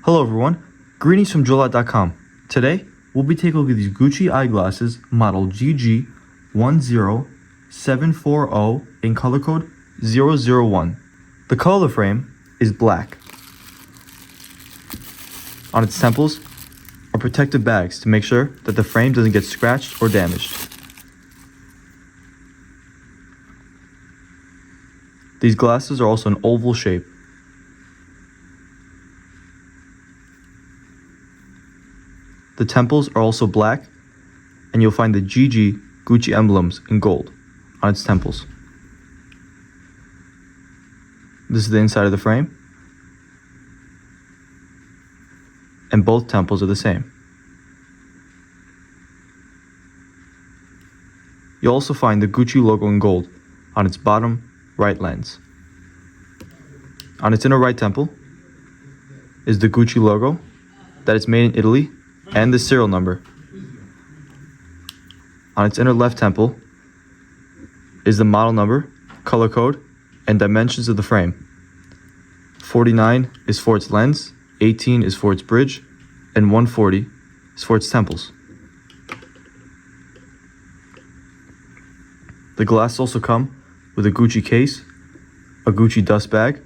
Hello everyone, greetings from JoyLot.com. Today, we'll be taking a look at these Gucci eyeglasses model GG1074O in color code 001. The color of the frame is black. On its temples are protective bags to make sure that the frame doesn't get scratched or damaged. These glasses are also an oval shape. The temples are also black, and you'll find the GG Gucci emblems in gold on its temples. This is the inside of the frame, and both temples are the same. You'll also find the Gucci logo in gold on its bottom right lens. On its inner right temple is the Gucci logo that is made in Italy and the serial number. On its inner left temple is the model number, color code, and dimensions of the frame. 49 is for its lens, 18 is for its bridge, and 140 is for its temples. The glasses also come with a Gucci case, a Gucci dust bag,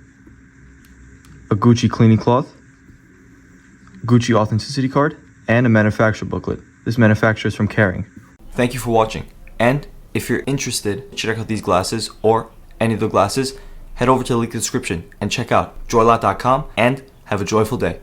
a Gucci cleaning cloth, Gucci authenticity card, and a manufacturer booklet. This manufacturer is from Kering. Thank you for watching, and if you're interested to check out these glasses or any of the glasses, head over to the link in the description and check out JoyLot.com and have a joyful day.